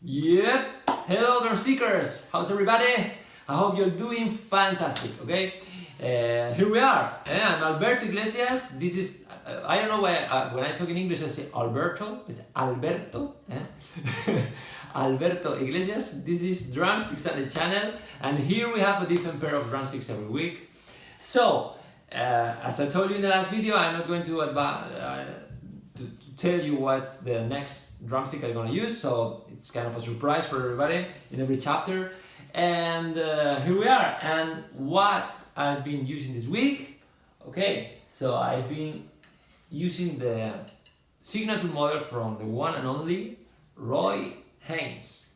Yep, hello drumstickers, how's everybody? I hope you're doing fantastic, okay? Here we are, I'm Alberto Iglesias. This is, I don't know why when I talk in English I say Alberto, it's Alberto, Alberto Iglesias. This is Drumsticks Sunday channel, and here we have a different pair of drumsticks every week. So, as I told you in the last video, I'm not going to tell you what's the next drumstick I'm gonna use, so it's kind of a surprise for everybody in every chapter. And here we are, and what I've been using this week. Okay, so I've been using the signature model from the one and only Haynes.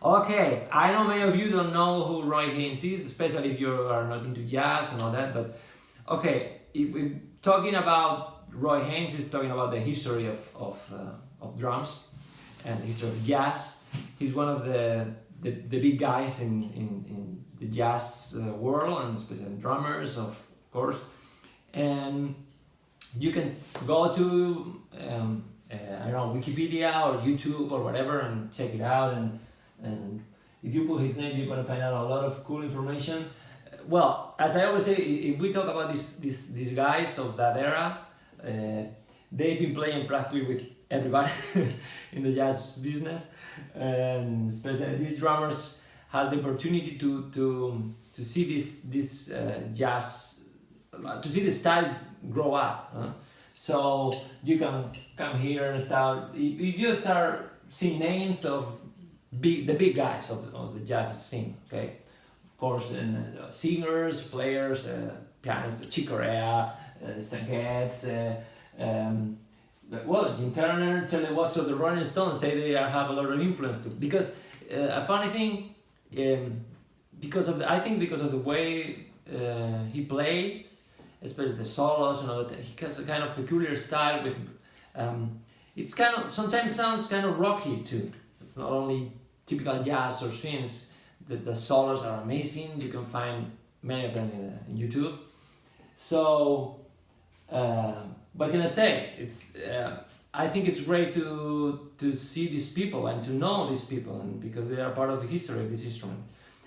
Okay, I know many of you don't know who Haynes is, especially if you are not into jazz and all that, but okay, if we're talking about Haynes, is talking about the history of drums and the history of jazz. He's one of the big guys in the jazz world, and especially drummers, of course. And you can go to I don't know, Wikipedia or YouTube or whatever and check it out, and if you put his name, you're gonna find out a lot of cool information. Well, as I always say, if we talk about these guys of that era, they've been playing practically with everybody in the jazz business, and especially these drummers had the opportunity to see this jazz, to see the style grow up. So you can come here and start. If you start seeing names of the big guys of the jazz scene, okay, of course, and singers, players, pianists, Chick Corea, Stan Getz, well, Jim Turner, Charlie Watts of the Rolling Stones say they have a lot of influence too. Because a funny thing, because of the way he plays, especially the solos and all that, he has a kind of peculiar style with. It's kind of sometimes sounds kind of rocky too. It's not only typical jazz or swings. The solos are amazing. You can find many of them in YouTube. So, what can I say? It's I think it's great to see these people and to know these people, and because they are part of the history of this instrument.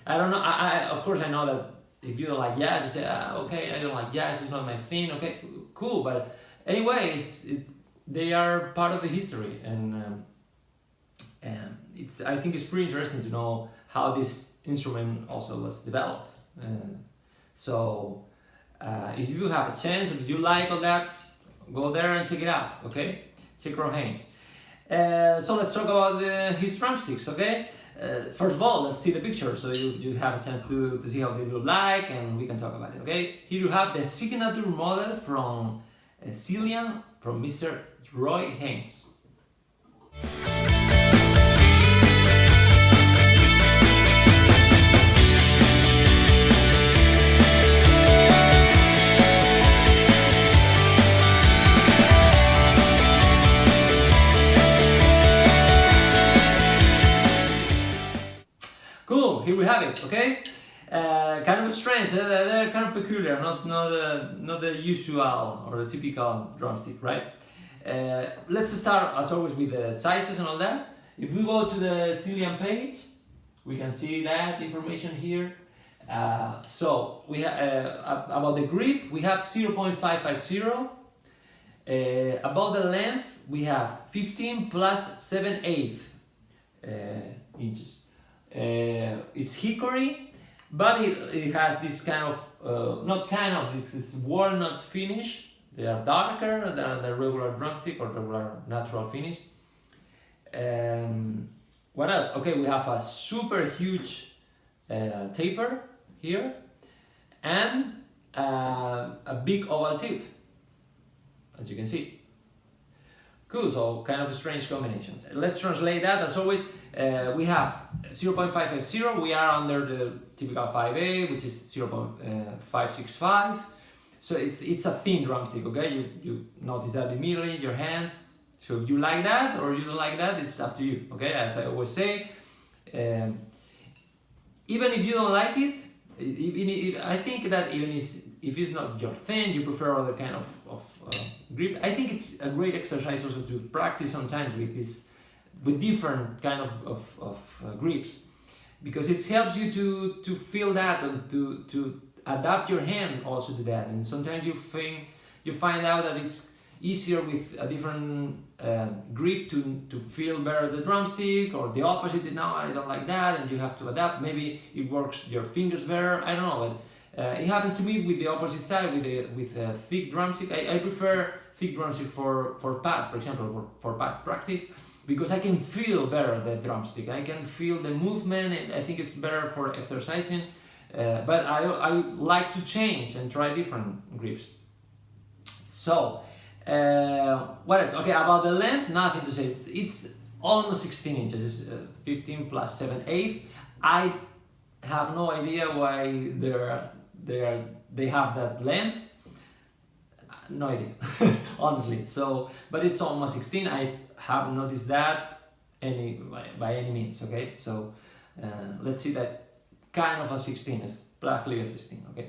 I don't know. I of course I know that if you don't like jazz, you say, okay, I don't like jazz. It's not my thing. Okay, cool. But anyways, they are part of the history, and I think it's pretty interesting to know how this instrument also was developed. So if you have a chance, if you like all that, go there and check it out, okay? Check Haynes. So let's talk about his drumsticks, okay? First of all, let's see the picture so you have a chance to see how they look like, and we can talk about it, okay? Here you have the signature model from Zildjian, from Mr. Haynes. Cool, here we have it, okay? Kind of strange, they're kind of peculiar, not the usual or the typical drumstick, right? Let's start, as always, with the sizes and all that. If we go to the Zildjian page, we can see that information here. So we have about the grip, we have 0.550. About the length, we have 15 plus 7/8 inches. It's hickory, but it has this kind of, it's walnut finish. They are darker than the regular drumstick or regular natural finish. What else? Okay, we have a super huge taper here, and a big oval tip, as you can see. Cool, so kind of a strange combination. Let's translate that. As always, we have 0.550, we are under the typical 5A, which is 0.565. So it's a thin drumstick, okay? You notice that immediately, your hands. So if you like that or you don't like that, it's up to you, okay? As I always say, even if you don't like it, I think that even if it's not your thing, you prefer other kind of grip, I think it's a great exercise also to practice sometimes with different kind of grips, because it helps you to feel that and to adapt your hand also to that. And sometimes you find out that it's easier with a different grip to feel better the drumstick, or the opposite. No, I don't like that, and you have to adapt. Maybe it works your fingers better. I don't know, but it happens to me with the opposite side, with a thick drumstick. I prefer thick drumstick for pad, for example, for pad practice, because I can feel better the drumstick. I can feel the movement, and I think it's better for exercising. But I like to change and try different grips. So. What else? Okay, about the length, nothing to say. It's almost 16 inches. It's 15 plus 7/8. I have no idea why they have that length. No idea, honestly. So, but it's almost 16. I haven't noticed that by any means. Okay, so let's see that kind of a 16 is practically a 16. Okay.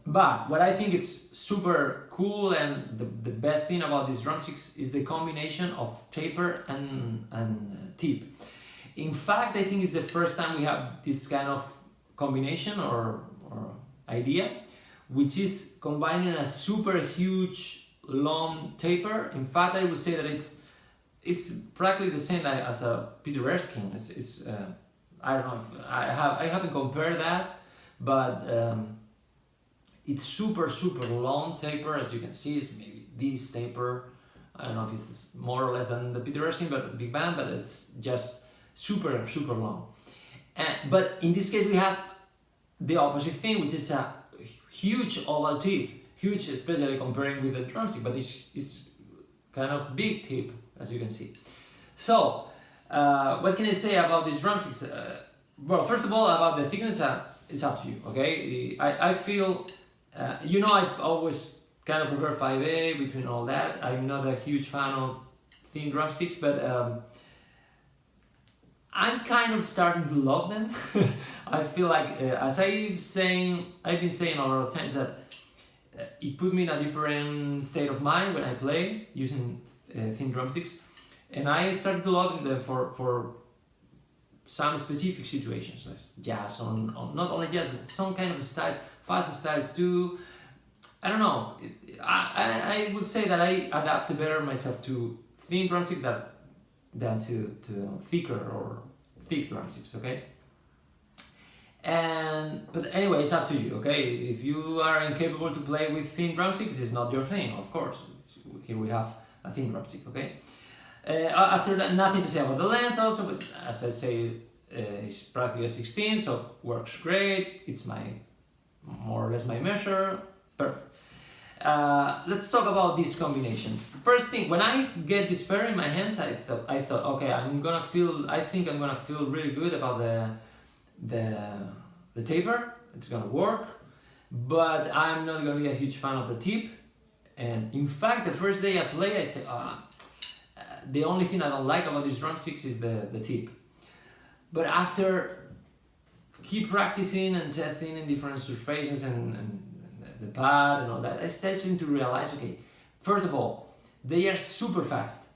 But what I think is super cool, and the best thing about these drumsticks is the combination of taper and tip. In fact, I think it's the first time we have this kind of combination or idea, which is combining a super huge long taper. In fact, I would say that it's practically the same as a Peter Erskine. It's I don't know if I haven't compared that. But it's super long taper, as you can see. It's maybe this taper. I don't know if it's more or less than the Peter Erskine, but big band, but it's just super long. But in this case we have the opposite thing, which is a huge oval tip, huge, especially comparing with the drumstick, but it's kind of big tip, as you can see. So what can I say about these drumsticks? Well, first of all, about the thickness. It's up to you, okay? I feel, I always kind of prefer 5A between all that. I'm not a huge fan of thin drumsticks, but I'm kind of starting to love them. I feel like, as I've been saying a lot of times, that it put me in a different state of mind when I play using thin drumsticks, and I started to love them for some specific situations, like jazz, on not only jazz, but some kind of styles, fast styles too. I don't know. I would say that I adapt better myself to thin drumsticks than to thicker or thick drumsticks. Okay. But anyway, it's up to you. Okay. If you are incapable to play with thin drumsticks, it's not your thing. Of course. Here we have a thin drumstick. Okay. After that, nothing to say about the length also, but as I say, it's practically a 16, so works great. It's more or less my measure. Perfect. Let's talk about this combination. First thing, when I get this pair in my hands, I thought, okay, I think I'm gonna feel really good about the taper. It's gonna work, but I'm not gonna be a huge fan of the tip. And in fact, the first day I play, I said, the only thing I don't like about these drumsticks is the tip. But after keep practicing and testing in different surfaces and the pad and all that, I started to realize, okay, first of all, they are super fast.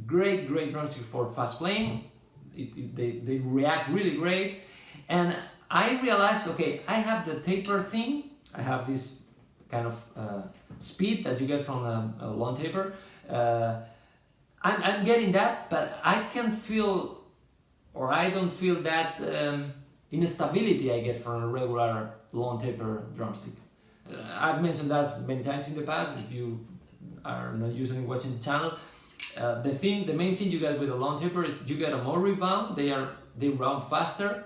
Great drumstick for fast playing. They react really great. And I realized, okay, I have the taper thing. I have this kind of speed that you get from a long taper. I'm getting that, but I can feel, or I don't feel that instability I get from a regular long taper drumstick. I've mentioned that many times in the past. If you are not usually watching the channel, the main thing you get with a long taper is you get a more rebound. They round faster,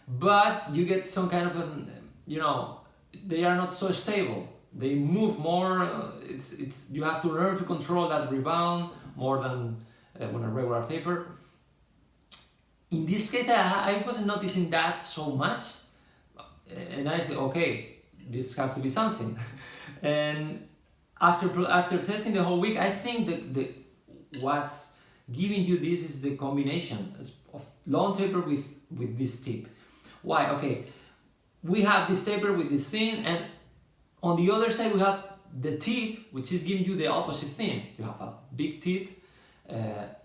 but you get some kind of they are not so stable. They move more. You have to learn to control that rebound more than when a regular taper. In this case, I wasn't noticing that so much, and I said, okay, this has to be something. And after testing the whole week, I think that what's giving you this is the combination of long taper with this tip. Why? Okay, we have this taper with this thing, and on the other side we have the tip, which is giving you the opposite thing. You have a big tip,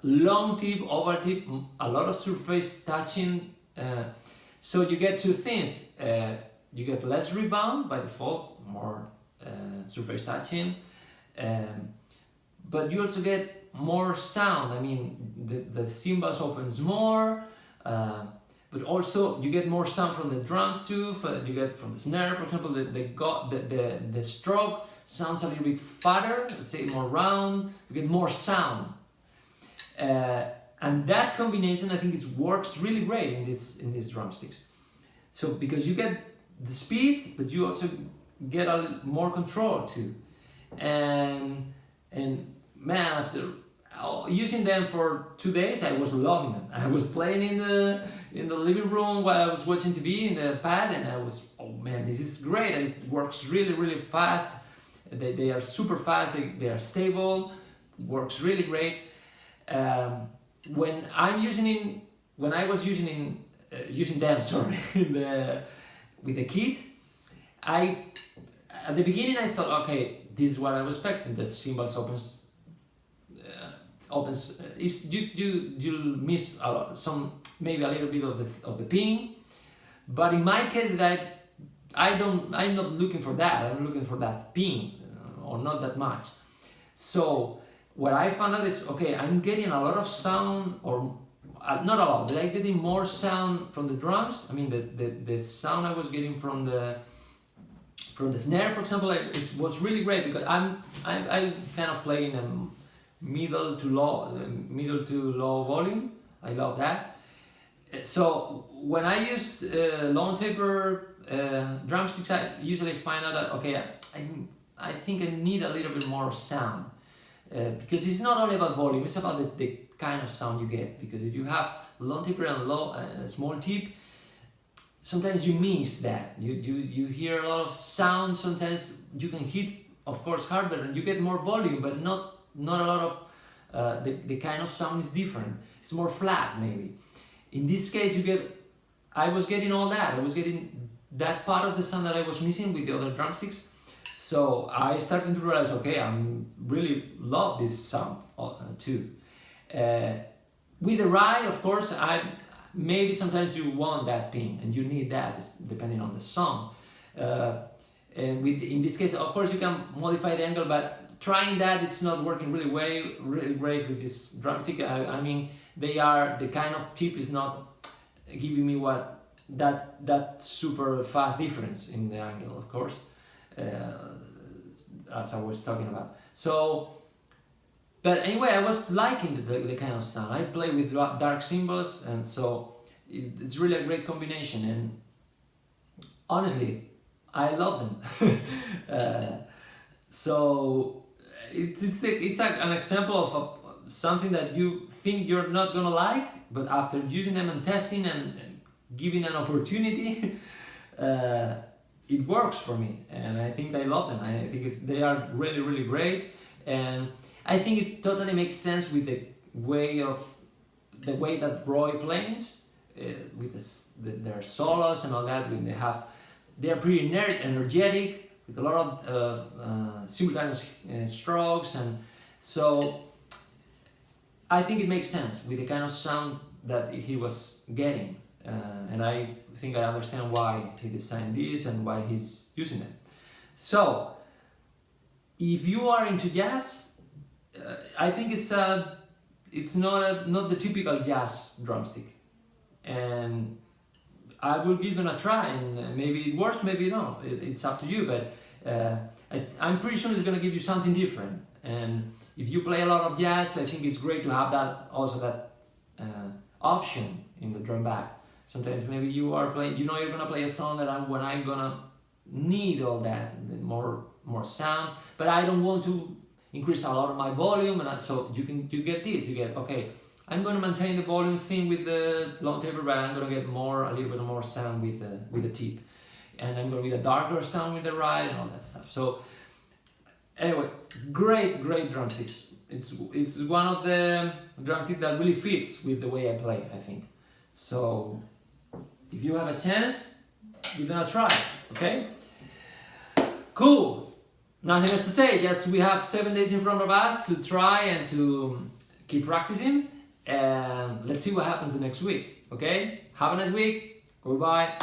long tip, oval tip, a lot of surface touching. So you get two things. You get less rebound by default, more surface touching, but you also get more sound. I mean, the cymbals opens more, but also you get more sound from the drums too. You get from the snare, for example, the stroke sounds a little bit fatter, let's say more round. You get more sound, and that combination, I think, it works really great in these drumsticks. So because you get the speed, but you also get a little more control too, and man, after using them for 2 days, I was loving them. I was playing in the living room while I was watching TV in the pad, and I was, oh man, this is great. It works really fast. They are super fast. They are stable. Works really great. When I was using them, sorry, with the kit, at the beginning I thought, okay, this is what I was expecting. The cymbals opens. You'll miss a lot, maybe a little bit of the ping, but in my case, I'm not looking for that. I'm looking for that ping, or not that much. So what I found out is, okay, I'm getting a lot of sound, or not a lot, but I'm getting more sound from the drums. I mean, the sound I was getting from the snare, for example, it was really great, because I'm kind of playing a middle to low volume. I love that. So when I use long taper drumsticks, I usually find out that, okay, I think I need a little bit more sound, because it's not only about volume, it's about the kind of sound you get. Because if you have long taper and small tip, sometimes you miss that. You hear a lot of sound. Sometimes you can hit, of course, harder, and you get more volume, but not a lot of the kind of sound is different. It's more flat, maybe. In this case, I was getting all that. I was getting that part of the sound that I was missing with the other drumsticks. So I started to realize, okay, I really love this sound too. With the ride, of course, maybe sometimes you want that ping and you need that, depending on the song. And in this case, of course, you can modify the angle, but trying that, it's not working really great with this drumstick. I mean, the kind of tip is not giving me that super fast difference in the angle, of course, as I was talking about. So, but anyway, I was liking the kind of sound. I play with dark cymbals, and so it's really a great combination. And honestly, I love them. So it's an example of something that you think you're not gonna like, but after using them and testing and giving an opportunity, it works for me, and I think I love them. I think they are really great, and I think it totally makes sense with the way that Roy plays, with their solos and all that. When they are pretty energetic, with a lot of simultaneous strokes, and so I think it makes sense with the kind of sound that he was getting, and I think I understand why he designed this and why he's using it. So if you are into jazz, I think it's not the typical jazz drumstick, and I will give them a try, and maybe it works, maybe no. It's up to you, but I'm pretty sure it's gonna give you something different. And if you play a lot of jazz, I think it's great to have that option in the drum bag. Sometimes maybe you are playing, you're gonna play a song that when I'm gonna need all that more sound, but I don't want to increase a lot of my volume, and so you get this. You get, okay, I'm gonna maintain the volume thing with the long taper, but I'm gonna get a little bit more sound with the tip, and I'm gonna get a darker sound with the ride and all that stuff. So anyway, great drumsticks. It's one of the drumsticks that really fits with the way I play, I think. So if you have a chance, we're gonna try, okay? Cool. Nothing else to say. Yes, we have 7 days in front of us to try and to keep practicing, and let's see what happens the next week, okay? Have a nice week. Goodbye.